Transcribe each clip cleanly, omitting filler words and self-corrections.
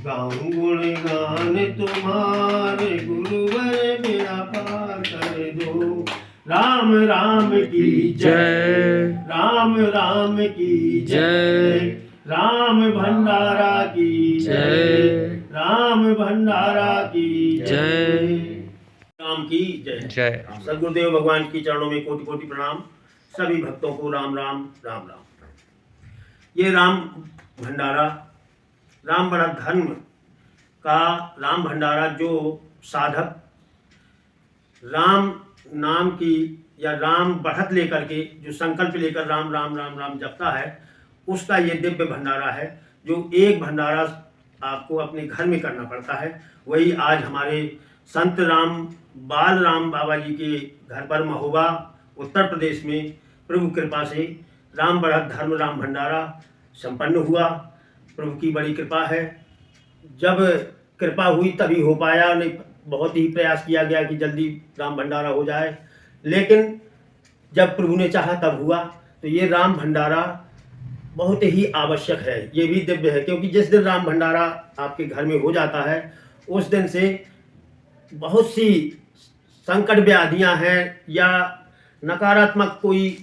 गाऊं गुणगान तुम्हारे गुरुवर मेरा पार कर दो। राम राम की जय, राम राम की जय, राम भंडारा की जय, राम भंडारा की जय, राम की जय जय। सदगुरुदेव भगवान की चरणों में कोटि कोटि प्रणाम। सभी भक्तों को राम राम राम राम। ये राम भंडारा, राम बड़ा धर्म का राम भंडारा, जो साधक राम नाम की या राम बढ़त लेकर के जो संकल्प लेकर राम राम राम राम जपता है, उसका ये दिव्य भंडारा है। जो एक भंडारा आपको अपने घर में करना पड़ता है, वही आज हमारे संत राम बाल राम बाबा जी के घर पर महोबा उत्तर प्रदेश में प्रभु कृपा से राम बढ़त धर्म राम भंडारा संपन्न हुआ। प्रभु की बड़ी कृपा है। जब कृपा हुई तभी हो पाया, नहीं बहुत ही प्रयास किया गया कि जल्दी राम भंडारा हो जाए, लेकिन जब प्रभु ने चाहा तब हुआ। तो ये राम भंडारा बहुत ही आवश्यक है, ये भी दिव्य है, क्योंकि जिस दिन राम भंडारा आपके घर में हो जाता है, उस दिन से बहुत सी संकट व्याधियां हैं या नकारात्मक कोई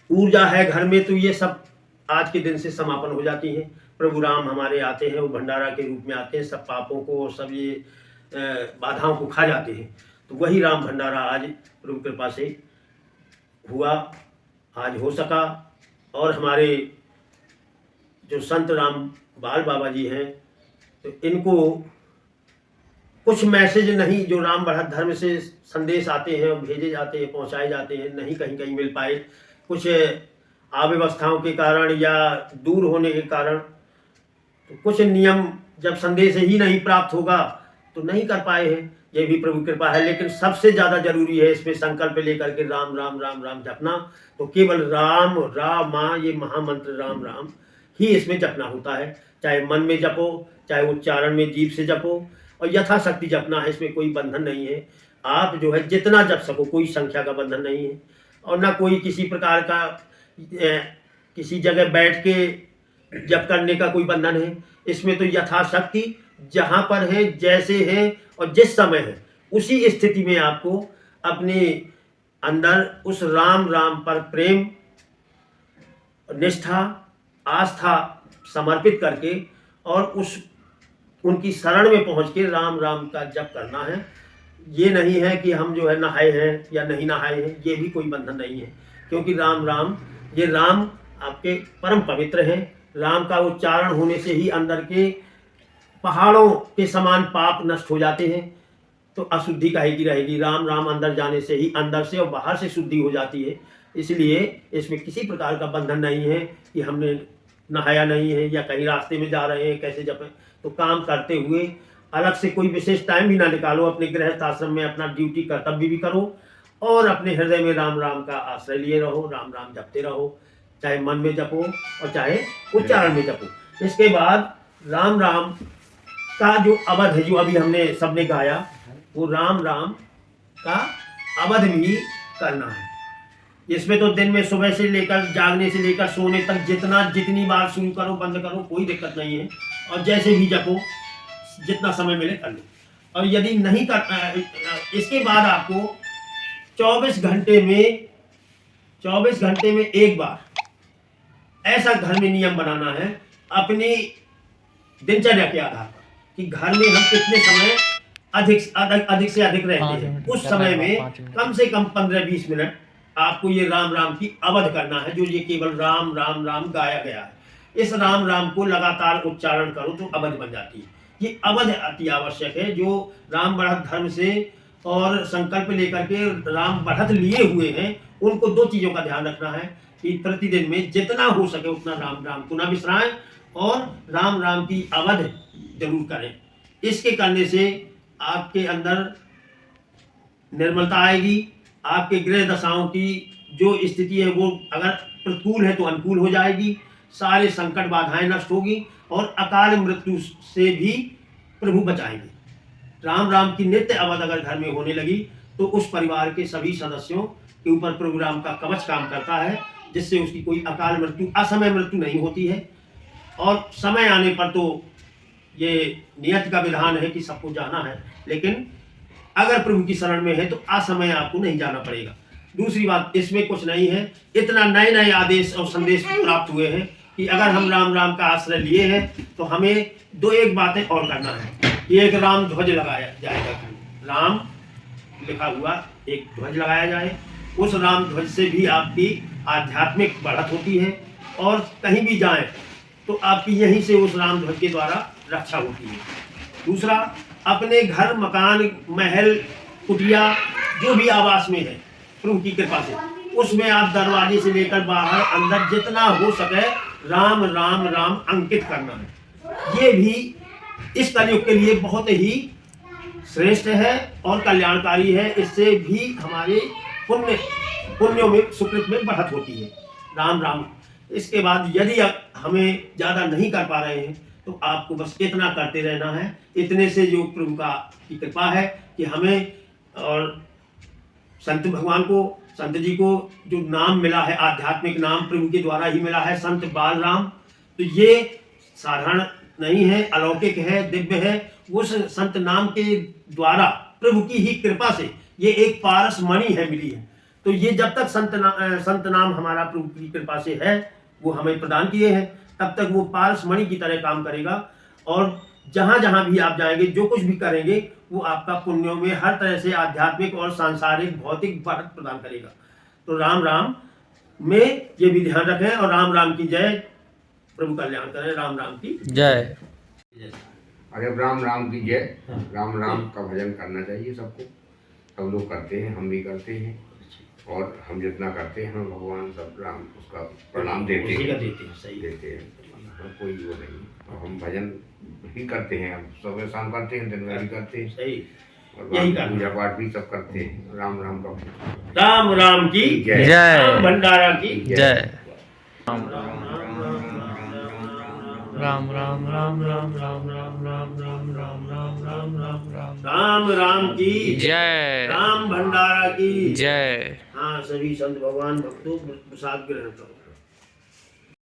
ऊर्जा है घर में, तो ये सब आज के दिन से समापन हो जाती हैं। प्रभु राम हमारे आते हैं, वो भंडारा के रूप में आते हैं, सब पापों को और सब ये बाधाओं को खा जाते हैं। तो वही राम भंडारा आज प्रभु कृपा से हुआ, आज हो सका। और हमारे जो संत राम बाल बाबा जी हैं, तो इनको कुछ मैसेज नहीं, जो राम बढ़त धर्म से संदेश आते हैं और भेजे जाते हैं, पहुंचाए जाते हैं, नहीं कहीं कहीं मिल पाए, कुछ अव्यवस्थाओं के कारण या दूर होने के कारण। तो कुछ नियम जब संदेश ही नहीं प्राप्त होगा तो नहीं कर पाए हैं, ये भी प्रभु कृपा है। लेकिन सबसे ज़्यादा जरूरी है इसमें संकल्प लेकर के राम राम राम राम जपना। तो केवल राम राम माँ, ये महामंत्र राम राम ही इसमें जपना होता है। चाहे मन में जपो, चाहे उच्चारण में जीभ से जपो, और यथाशक्ति जपना है। इसमें कोई बंधन नहीं है, आप जो है जितना जप सको, कोई संख्या का बंधन नहीं है, और ना कोई किसी प्रकार का किसी जगह बैठ के जप करने का कोई बंधन है। इसमें तो यथाशक्ति जहाँ पर है, जैसे है और जिस समय है, उसी स्थिति में आपको अपने अंदर उस राम राम पर प्रेम, निष्ठा, आस्था समर्पित करके और उनकी शरण में पहुंच के राम राम का जप करना है। ये नहीं है कि हम जो है नहाए हैं या नहीं नहाए हैं, ये भी कोई बंधन नहीं है, क्योंकि राम राम, ये राम आपके परम पवित्र हैं। राम का उच्चारण होने से ही अंदर के पहाड़ों के समान पाप नष्ट हो जाते हैं। तो अशुद्धि काहे की रहेगी? राम राम अंदर जाने से ही अंदर से और बाहर से शुद्धि हो जाती है। इसलिए इसमें किसी प्रकार का बंधन नहीं है कि हमने नहाया नहीं है या कहीं रास्ते में जा रहे हैं कैसे जपें। तो काम करते हुए अलग से कोई विशेष टाइम भी ना निकालो, अपने गृहस्थ आश्रम में अपना ड्यूटी कर्तव्य भी करो और अपने हृदय में राम राम का आश्रय लिए रहो, राम राम जपते रहो, चाहे मन में जपो और चाहे उच्चारण में जपो। इसके बाद राम राम का जो अवध है, जो अभी हमने सबने गाया, वो राम राम का अवध भी करना है। इसमें तो दिन में सुबह से लेकर जागने से लेकर सोने तक जितनी बार शुरू करो बंद करो, कोई दिक्कत नहीं है, और जैसे भी जपो, जितना समय मिले कर लो। और यदि नहीं कर, इसके बाद आपको 24 घंटे में एक बार ऐसा घर में नियम बनाना है अपनी दिनचर्या के आधार पर कि घर में हम कितने समय अधिक से अधिक रहते हैं, उस समय में कम से कम 15-20 मिनट आपको ये राम राम की अवध करना है। जो ये केवल राम राम राम गाया गया है, इस राम राम को लगातार उच्चारण करो तो अवध बन जाती है। ये अवध अति आवश्यक है। जो राम बढ़त धर्म से और संकल्प लेकर के राम बढ़त लिए हुए हैं, उनको 2 चीजों का ध्यान रखना है कि प्रतिदिन में जितना हो सके उतना राम राम को न बिसराएं और राम राम की अवध जरूर करें। इसके करने से आपके अंदर निर्मलता आएगी, आपके गृह दशाओं की जो स्थिति है वो अगर प्रतिकूल है तो अनुकूल हो जाएगी, सारे संकट बाधाएं नष्ट होगी और अकाल मृत्यु से भी प्रभु बचाएंगे। राम राम की नित्य अवध अगर घर में होने लगी तो उस परिवार के सभी सदस्यों के ऊपर प्रभु राम का कवच काम करता है, जिससे उसकी कोई अकाल मृत्यु, असमय मृत्यु नहीं होती है। और समय आने पर तो ये नियत का विधान है कि सबको जाना है, लेकिन अगर प्रभु की शरण में है तो असमय आपको नहीं जाना पड़ेगा। दूसरी बात, इसमें कुछ नहीं है, इतना नए नए आदेश और संदेश प्राप्त हुए हैं कि अगर हम राम राम का आश्रय लिए हैं तो हमें एक बातें और करना है। एक राम ध्वज लगाया जाएगा, राम लिखा हुआ एक ध्वज लगाया जाए। उस राम ध्वज से भी आपकी आध्यात्मिक बढ़त होती है, और कहीं भी जाएं तो आपकी यहीं से उस राम ध्वज के द्वारा रक्षा होती है। दूसरा, अपने घर, मकान, महल, कुटिया, जो भी आवास में है प्रभु की कृपा से, उसमें आप दरवाजे से लेकर बाहर अंदर जितना हो सके राम राम राम अंकित करना है। ये भी इस कलयुग के लिए बहुत ही श्रेष्ठ है और कल्याणकारी है। इससे भी हमारे पुण्यों में, सुकृत में बढ़त होती है। राम राम। इसके बाद यदि हमें ज़्यादा नहीं कर पा रहे हैं तो आपको बस इतना करते रहना है। इतने से जो प्रभु की कृपा है कि हमें और संत भगवान को, संत जी को जो नाम मिला है, आध्यात्मिक नाम प्रभु के द्वारा ही मिला है, संत बालराम, तो ये साधारण नहीं है, अलौकिक है, दिव्य है। उस संत नाम के द्वारा प्रभु की ही कृपा से ये एक पारस मणि है मिली है। तो ये जब तक संत नाम हमारा प्रभु की कृपा से है, वो हमें प्रदान किए हैं, तब तक वो पारस मणि की तरह काम करेगा। और जहाँ जहाँ भी आप जाएंगे, जो कुछ भी करेंगे, वो आपका पुण्यों में हर तरह से आध्यात्मिक और सांसारिक भौतिक बढ़त प्रदान करेगा। तो राम राम में ये भी ध्यान रखें, और राम राम की जय। प्रभु कल्याण करें। राम राम की जय। अरे राम राम की जय। राम राम का भजन करना चाहिए सबको, सब लोग करते हैं, हम भी करते हैं, और हम जितना करते हैं हम भगवान सब राम उसका प्रणाम देते हैं, सही देते हैं। कोई वो नहीं, और हम भजन ही करते हैं, हम सुबह शाम करते हैं, दिन में भी करते हैं, सही, और यही पूजा पाठ भी सब करते हैं। राम राम का भजन। राम राम की जय। राम भंडारा की जय। राम राम राम राम राम राम राम राम राम राम राम राम राम राम राम राम राम की जय। राम भंडारा की जय। हाँ, सभी संत भगवान भक्तों प्रसाद ग्रहण करो।